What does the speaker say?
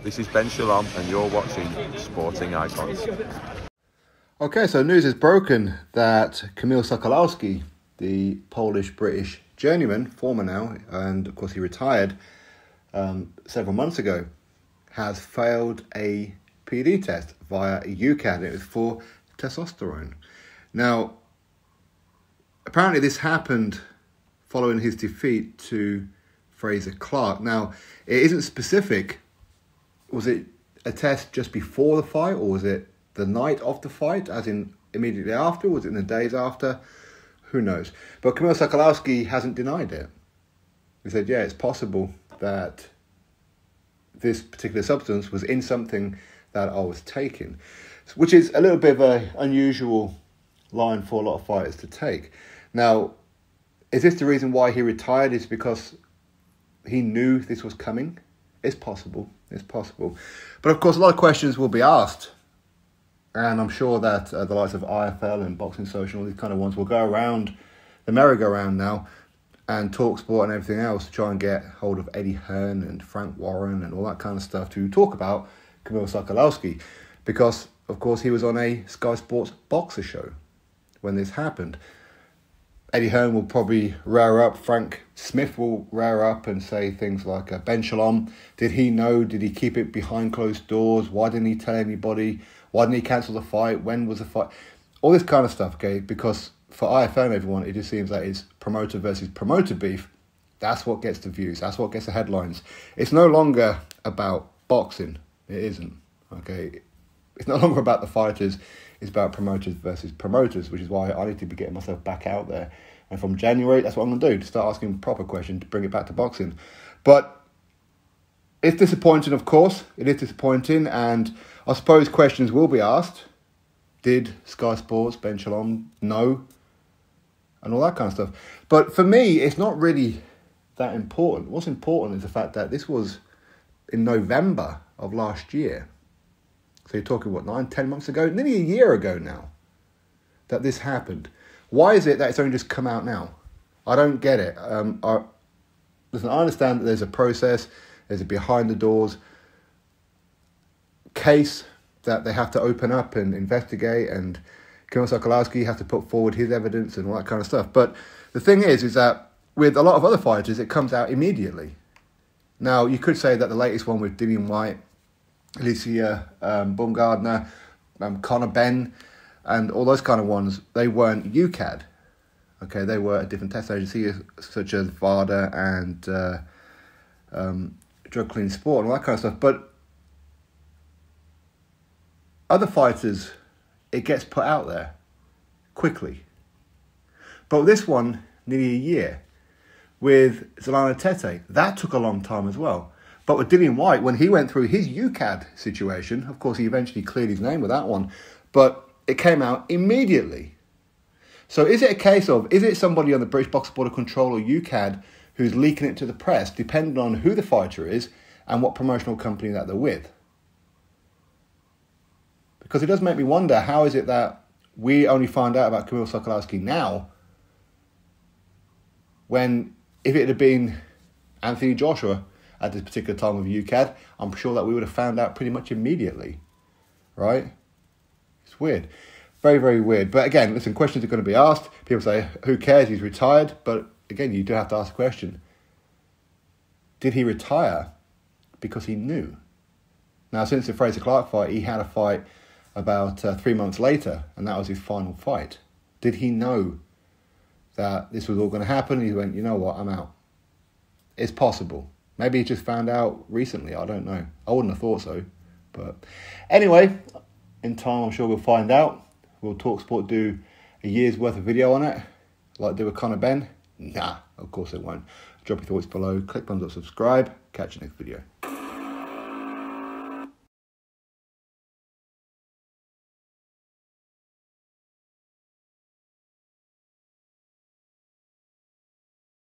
This is Ben Shalom and you're watching Sporting Icons. Okay, so news is broken that Kamil Sokolowski, the Polish-British journeyman, former now, and of course he retired several months ago, has failed a PD test via UKAD. It was for testosterone. Now, apparently this happened following his defeat to Frazer Clarke. Now, it isn't specific. Was it a test just before the fight, or was it the night of the fight, as in immediately after? Was it in the days after? Who knows? But Kamil Sokolowski hasn't denied it. He said, yeah, it's possible that this particular substance was in something that I was taking, which is a little bit of an unusual line for a lot of fighters to take. Now, is this the reason why he retired? Is because he knew this was coming? It's possible. It's possible. But of course, a lot of questions will be asked. And I'm sure that the likes of IFL and Boxing Social, all these kind of ones, will go around the merry-go-round now and talk sport and everything else to try and get hold of Eddie Hearn and Frank Warren and all that kind of stuff to talk about Kamil Sokolowski. Because, of course, he was on a Sky Sports boxer show when this happened. Eddie Hearn will probably rear up. Frank Smith will rear up and say things like, Ben Shalom, did he know? Did he keep it behind closed doors? Why didn't he tell anybody? Why didn't he cancel the fight? When was the fight? All this kind of stuff, okay? Because for IFL and everyone, it just seems like it's promoter versus promoter beef. That's what gets the views. That's what gets the headlines. It's no longer about boxing. It isn't, okay? It's no longer about the fighters. It's about promoters versus promoters, which is why I need to be getting myself back out there. And from January, that's what I'm going to do, to start asking proper questions to bring it back to boxing. But it's disappointing, of course. It is disappointing, and I suppose questions will be asked. Did Sky Sports, Ben Shalom, know? And all that kind of stuff. But for me, it's not really that important. What's important is the fact that this was in November of last year. So you're talking, 9-10 months ago? Nearly a year ago now that this happened. Why is it that it's only just come out now? I don't get it. Listen, I understand that there's a process, there's a behind the doors case that they have to open up and investigate, and Kamil Sokolowski has to put forward his evidence and all that kind of stuff. But the thing is that with a lot of other fighters, it comes out immediately. Now, you could say that the latest one with Dillian Whyte, Alicia Baumgardner, Conor Benn, and all those kind of ones, they weren't UKAD. Okay, they were a different test agency, such as VADA and Drug Clean Sport and all that kind of stuff. But other fighters, it gets put out there quickly. But this one, nearly a year. With Zolana Tete, that took a long time as well. But with Dillian Whyte, when he went through his UKAD situation, of course, he eventually cleared his name with that one, but it came out immediately. So is it a case of, is it somebody on the British Boxing Board of Control or UKAD who's leaking it to the press, depending on who the fighter is and what promotional company that they're with? Because it does make me wonder, how is it that we only find out about Kamil Sokolowski now, when if it had been Anthony Joshua at this particular time of UKAD, I'm sure that we would have found out pretty much immediately, right? It's weird. Very, very weird. But again, listen, questions are going to be asked. People say, who cares, he's retired. But again, you do have to ask the question. Did he retire because he knew? Now, since the Frazer Clarke fight, he had a fight about 3 months later, and that was his final fight. Did he know that this was all going to happen? He went, you know what, I'm out. It's possible. Maybe he just found out recently. I don't know. I wouldn't have thought so. But anyway, in time, I'm sure we'll find out. Will Talk Sport do a year's worth of video on it, like they did with Conor Benn? Nah, of course it won't. Drop your thoughts below. Click thumbs up, subscribe. Catch you next video.